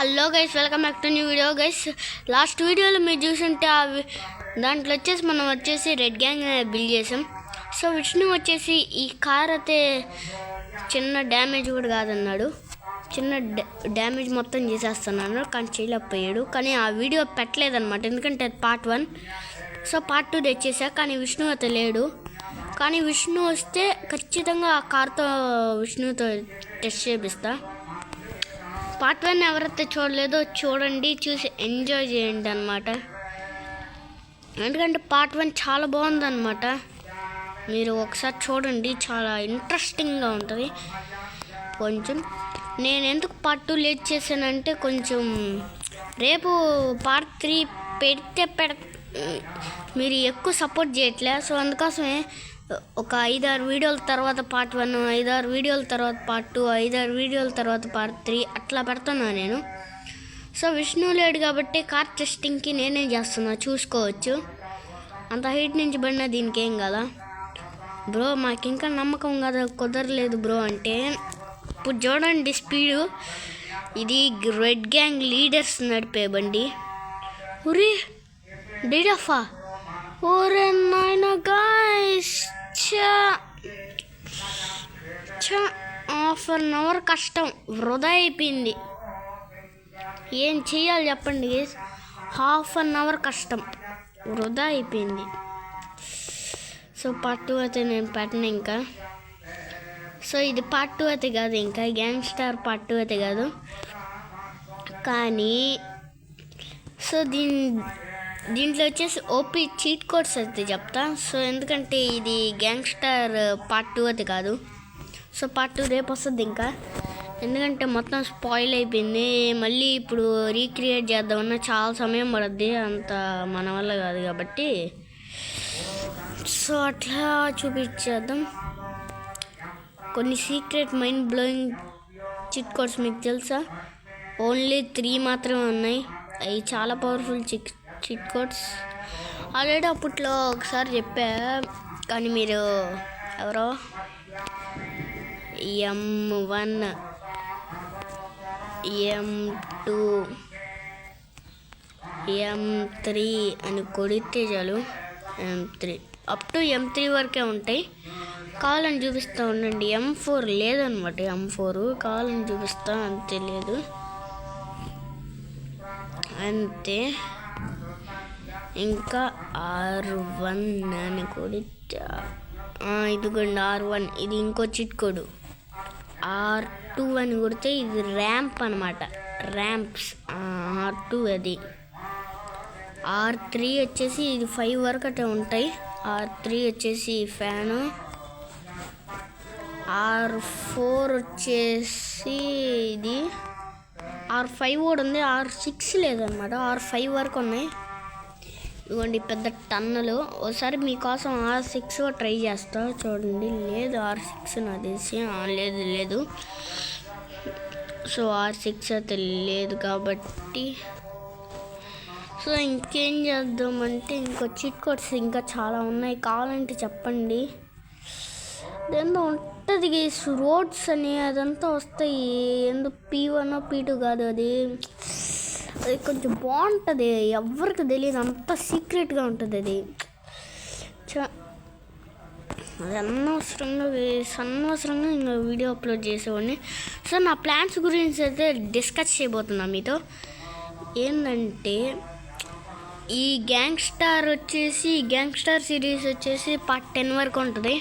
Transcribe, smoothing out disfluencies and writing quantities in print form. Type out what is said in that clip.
Hello guys, welcome back to new video guys. Last వీడియోలో మీరు చూసుంటే దాంట్లో వచ్చేసి మనం రెడ్ గ్యాంగ్ బిల్డ్ చేసాం. సో విష్ణు వచ్చేసి ఈ కార్ అయితే చిన్న డ్యామేజ్ కూడా కాదన్నాడు, చిన్న డ్యామేజ్ మొత్తం చేసేస్తున్నాడు, కానీ చేయలేకపోయాడు. కానీ ఆ వీడియో పెట్టలేదన్నమాట, ఎందుకంటే అది పార్ట్ 1. సో పార్ట్ 2 తెచ్చేసా, కానీ విష్ణు అయితే లేడు. కానీ విష్ణు వస్తే ఖచ్చితంగా ఆ కార్తో విష్ణుతో టెస్ట్ చేపిస్తా. పార్ట్ 1 ఎవరైతే చూడలేదో చూడండి, చూసి ఎంజాయ్ చేయండి అన్నమాట. ఎందుకంటే పార్ట్ 1 చాలా బాగుందన్నమాట. మీరు ఒకసారి చూడండి, చాలా ఇంట్రెస్టింగ్గా ఉంటుంది. కొంచెం నేను ఎందుకు పార్ట్ 2 లేట్ చేశానంటే, కొంచెం రేపు పార్ట్ 3 పెడితే మీరు ఎక్కువ సపోర్ట్ చేయట్లే. సో అందుకోసమే ఒక 5-6 వీడియోల తర్వాత పార్ట్ 1, 5-6 వీడియోల తర్వాత పార్ట్ 2, 5-6 వీడియోల తర్వాత పార్ట్ 3 అట్లా పెడుతున్నా నేను. సో విష్ణు లేడు కాబట్టి కార్ టెస్టింగ్కి నేనే చేస్తున్నా, చూసుకోవచ్చు. అంత హైట్ నుంచి పడినా దీనికి ఏం కదా బ్రో, మాకు ఇంకా నమ్మకం కదా కుదరలేదు బ్రో అంటే. ఇప్పుడు చూడండి స్పీడు, ఇది రెడ్ గ్యాంగ్ లీడర్స్ నడిపే బండి. ఉరి డీడఫా, ఓరే నాయన గాయ్స్, హాఫ్ అన్ అవర్ కష్టం వృధా అయిపోయింది. ఏం చేయాలి చెప్పండి గైస్, హాఫ్ అన్ అవర్ కష్టం వృధా అయిపోయింది. సో పార్ట్ 2 అయితే నేను పెట్టను ఇంకా. సో ఇది పార్ట్ 2 అయితే కాదు, ఇంకా గ్యాంగ్స్టర్ పార్ట్ 2 అయితే కాదు. కానీ సో దీంట్లో వచ్చేసి ఓపీ చీట్ కోడ్స్ అయితే చెప్తా. సో ఎందుకంటే ఇది గ్యాంగ్స్టర్ పార్ట్ 2 అయితే కాదు. సో పార్ట్ 2 రేపు వస్తుంది ఇంకా, ఎందుకంటే మొత్తం స్పాయిల్ అయిపోయింది. మళ్ళీ ఇప్పుడు రీక్రియేట్ చేద్దామన్నా చాలా సమయం పడుద్ది, అంత మన వల్ల కాదు కాబట్టి. సో అట్లా చూపించేద్దాం. కొన్ని secret mind blowing cheat codes మీకు తెలుసా? ఓన్లీ 3 మాత్రమే ఉన్నాయి. అవి చాలా పవర్ఫుల్ చీట్ కోడ్స్. ఆల్రెడీ అప్పట్లో ఒకసారి చెప్పా, కానీ మీరు ఎవరో M1 M2 M3 అని కొడితే చాలు, M3 అప్ టు M3 వరకే ఉంటాయి. కావాలని చూపిస్తూ ఉండండి. M4 లేదనమాట, M4 కావాలని చూపిస్తా, అంతే లేదు అంతే. ఇంకా R1 అని కొడితే ఇదిగోండి R1, ఇది ఇంకో చిట్ కోడ్. R2 అని కొడితే ఇది ర్యాంప్ అనమాట, ర్యాంప్స్ R2 అది. R3 వచ్చేసి ఇది 5 వరకు అట్లా ఉంటాయి. R3 వచ్చేసి ఫ్యాను. R4 వచ్చేసి ఇది. R5 కూడా ఉంది, R6 లేదనమాట, R5 వరకు ఉన్నాయి. ఇదిగోండి పెద్ద టన్నులు. ఒకసారి మీకోసం R6 ట్రై చేస్తా చూడండి. లేదు R6 నాకు తెలిసి, లేదు. సో R6 అయితే లేదు కాబట్టి, సో ఇంకేం చేద్దామంటే, ఇంకో చీట్ కోడ్స్ ఇంకా చాలా ఉన్నాయి, కావాలంటే చెప్పండి. అదేందో ఉంటుంది గైస్, రోడ్స్ అని అదంతా వస్తాయి. ఎందుకు P1 P2 కాదు, అది కొంచెం బాగుంటుంది, ఎవరికి తెలియదు, అంత సీక్రెట్గా ఉంటుంది అది. అది అనవసరంగా ఇంకా వీడియో అప్లోడ్ చేసేవాడిని. సో నా ప్లాన్స్ గురించి అయితే డిస్కస్ చేయబోతున్నా మీతో. ఏంటంటే ఈ గ్యాంగ్స్టర్ సిరీస్ వచ్చేసి పార్ట్ 10 వరకు ఉంటుంది.